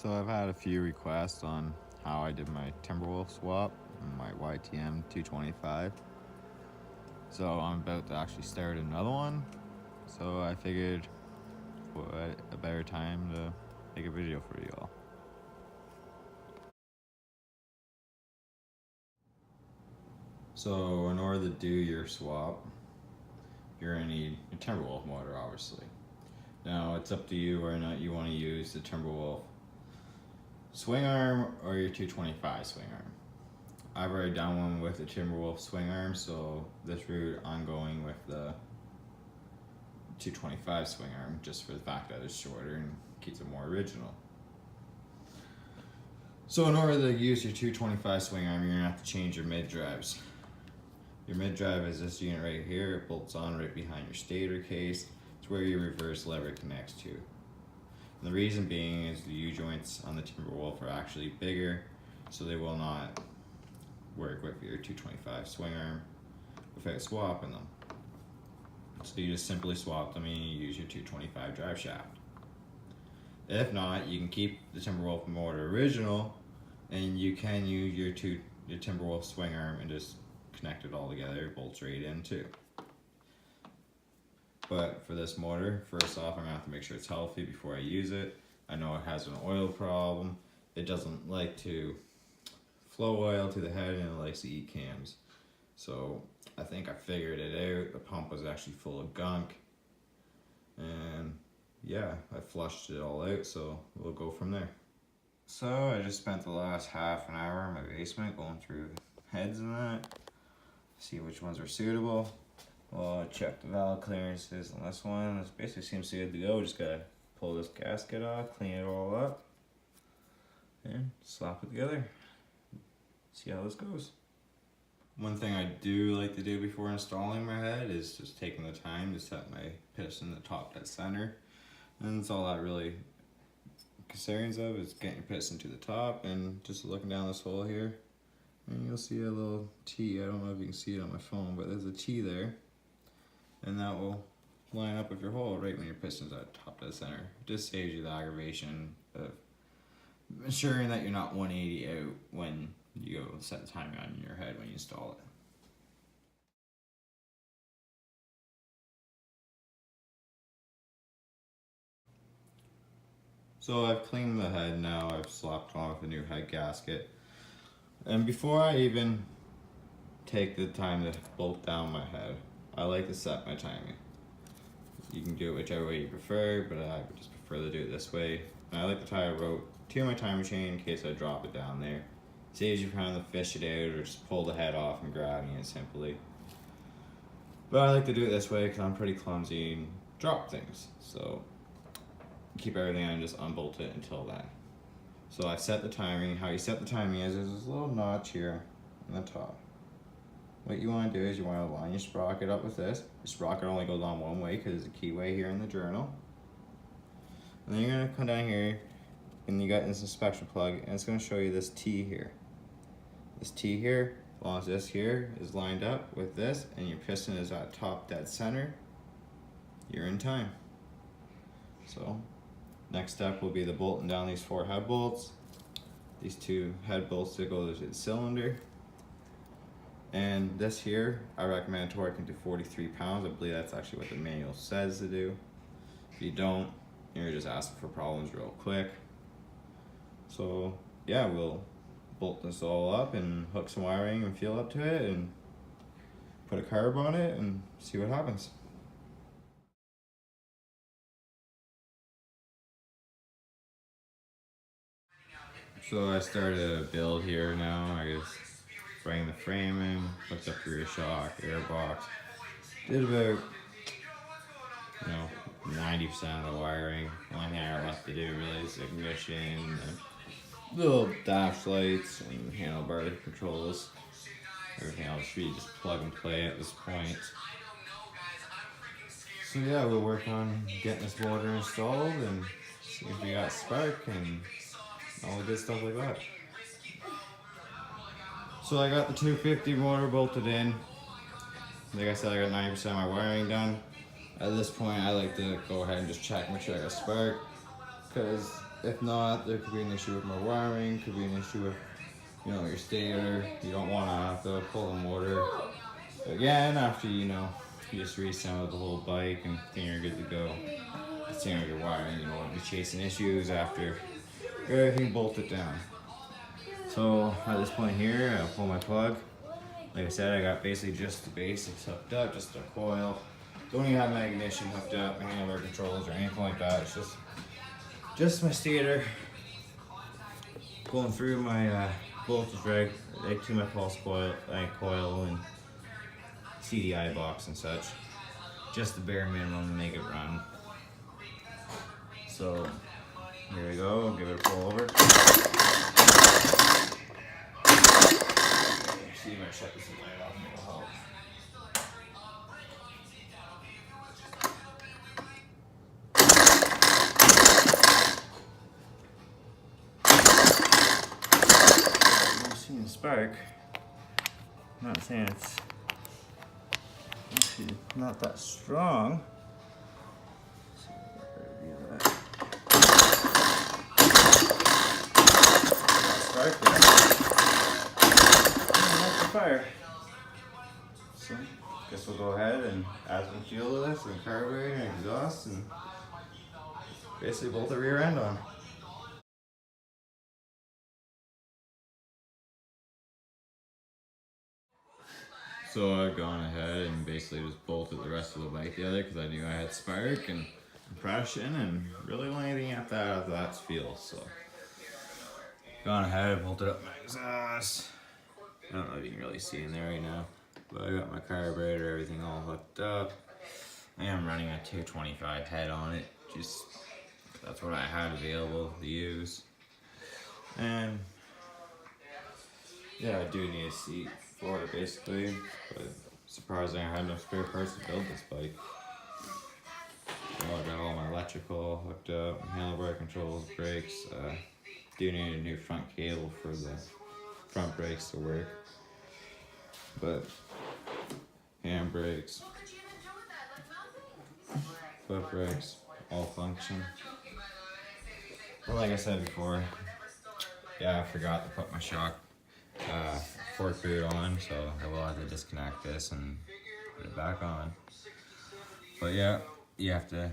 So I've had a few requests on how I did my Timberwolf swap, my YTM 225. So I'm about to actually start another one. So I figured what a better time to make a video for you all. So in order to do your swap, you're gonna need a Timberwolf motor, obviously. Now it's up to you whether or not you want to use the Timberwolf swing arm or your 225 swing arm. I've already done one with the Timberwolf swing arm, so this route I'm going with the 225 swing arm just for the fact that it's shorter and keeps it more original. So in order to use your 225 swing arm, you're gonna have to change your mid drives. Your mid drive is this unit right here. It bolts on right behind your stator case. It's where your reverse lever connects to. And the reason being is the U-joints on the Timberwolf are actually bigger, so they will not work with your 225 swing arm without swapping them. So you just simply swap them and you use your 225 drive shaft. If not, you can keep the Timberwolf motor original and you can use your Timberwolf swing arm and just connect it all together, it bolts right in too. But for this motor, first off, I'm gonna have to make sure it's healthy before I use it. I know it has an oil problem. It doesn't like to flow oil to the head and it likes to eat cams. So I think I figured it out. The pump was actually full of gunk. And yeah, I flushed it all out, so we'll go from there. So I just spent the last half an hour in my basement going through heads and that, see which ones are suitable. Well, I checked the valve clearances on this one. This basically seems good to go. Just gotta pull this gasket off, clean it all up, and slap it together. See how this goes. One thing I do like to do before installing my head is just taking the time to set my piston at the top dead center. And that's all that really concerns of is getting your piston to the top and just looking down this hole here. And you'll see a little T. I don't know if you can see it on my phone, but there's a T there. And that will line up with your hole right when your piston's at top dead center. It just saves you the aggravation of ensuring that you're not 180 out when you go set the timing on your head when you install it. So I've cleaned the head now, I've slapped on with a new head gasket. And before I even take the time to bolt down my head, I like to set my timing. You can do it whichever way you prefer, but I would just prefer to do it this way. And I like to tie a rope to my timer chain in case I drop it down there. Saves you from having to fish it out or just pull the head off and grabbing it simply. But I like to do it this way because I'm pretty clumsy and drop things. So keep everything on and just unbolt it until then. So I set the timing. How you set the timing is there's this little notch here on the top. What you want to do is you want to line your sprocket up with this. The sprocket only goes on one way because there's a keyway here in the journal. And then you're going to come down here and you got this inspection plug and it's going to show you this T here. This T here, as long as this here is lined up with this and your piston is at top dead center, you're in time. So next step will be the bolting down these 4 head bolts. These 2 head bolts that go to the cylinder. And this here, I recommend torquing to 43 pounds. I believe that's actually what the manual says to do. If you don't, you're just asking for problems real quick. So yeah, we'll bolt this all up and hook some wiring and feel up to it and put a carb on it and see what happens. So I started a build here now. I just bring the frame in, hooked up rear shock, airbox. Did about 90% of the wiring. The only thing I got left to do really is ignition, little dash lights, and handlebar controls. Everything else should be just plug and play at this point. So yeah, we'll work on getting this motor installed and see if we got spark and all the good stuff like that. So I got the 250 motor bolted in. Like I said, I got 90% of my wiring done. At this point, I like to go ahead and just check, make sure I got spark, because If not, there could be an issue with my wiring, could be an issue with, your stator. You don't want to have to pull the motor again after, you just reassemble the whole bike and think you're good to go. Same with your wiring, you don't want to be chasing issues after everything bolted down. So at this point here, I'll pull my plug. Like I said, I got basically just the basics hooked up, just a coil. Don't even have my ignition hooked up, any other controls or anything like that. It's just my stator. Going through my voltage reg, right to my pulse coil and CDI box and such. Just the bare minimum to make it run. So here we go, I'll give it a pull over. See if I shut this light off and it'll help. I'm seeing a spark. I'm not saying it's actually not that strong. Spark there. Fire. So, guess we'll go ahead and add some fuel to this and carburetor and exhaust and basically bolt the rear end on. So I've gone ahead and basically just bolted the rest of the bike together because I knew I had spark and compression and really the only thing after that's fuel. So gone ahead and bolted up my exhaust. I don't know if you can really see in there right now, but I got my carburetor, everything all hooked up. I am running a 225 head on it, just that's what I had available to use. And yeah, I do need a seat for it basically, but surprisingly I had enough spare parts to build this bike. So I got all my electrical hooked up, handlebar controls, brakes. Do need a new front cable for the front brakes to work, but handbrakes, foot brakes, all function. But like I said before, yeah, I forgot to put my shock fork boot on, so I will have to disconnect this and put it back on. But yeah, you have to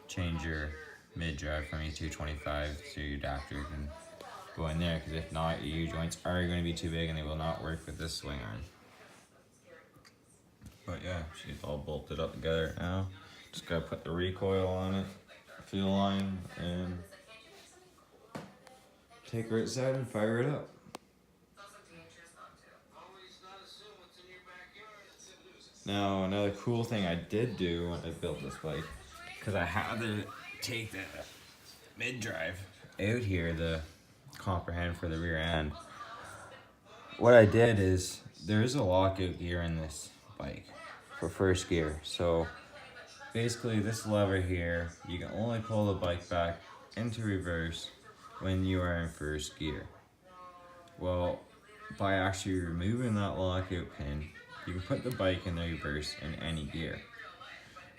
change your mid-drive from your 225 so your adapter can go in there, because if not, your U-joints are going to be too big and they will not work with this swing arm. But yeah, she's all bolted up together now. Just gotta put the recoil on it, fuel line, and take her outside and fire it up. Now, another cool thing I did do when I built this bike, because I had to take the mid-drive out here, the comprehend for the rear end. What I did is, there is a lockout gear in this bike for first gear. So basically this lever here, you can only pull the bike back into reverse when you are in first gear. Well, by actually removing that lockout pin, you can put the bike in the reverse in any gear.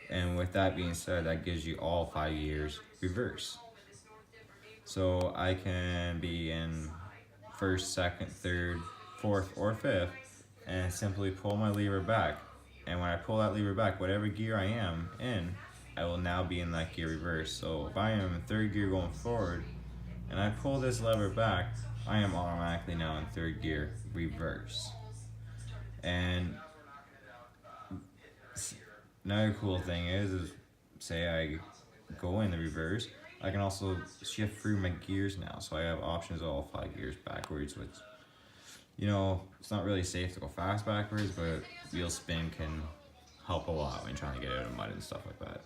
And with that being said, that gives you all 5 gears reverse. So I can be in first, second, third, fourth, or fifth, and simply pull my lever back. And when I pull that lever back, whatever gear I am in, I will now be in that gear reverse. So if I am in third gear going forward, and I pull this lever back, I am automatically now in third gear reverse. And another cool thing is say I go in the reverse, I can also shift through my gears now. So I have options of all 5 gears backwards, which, it's not really safe to go fast backwards, but wheel spin can help a lot when trying to get out of mud and stuff like that.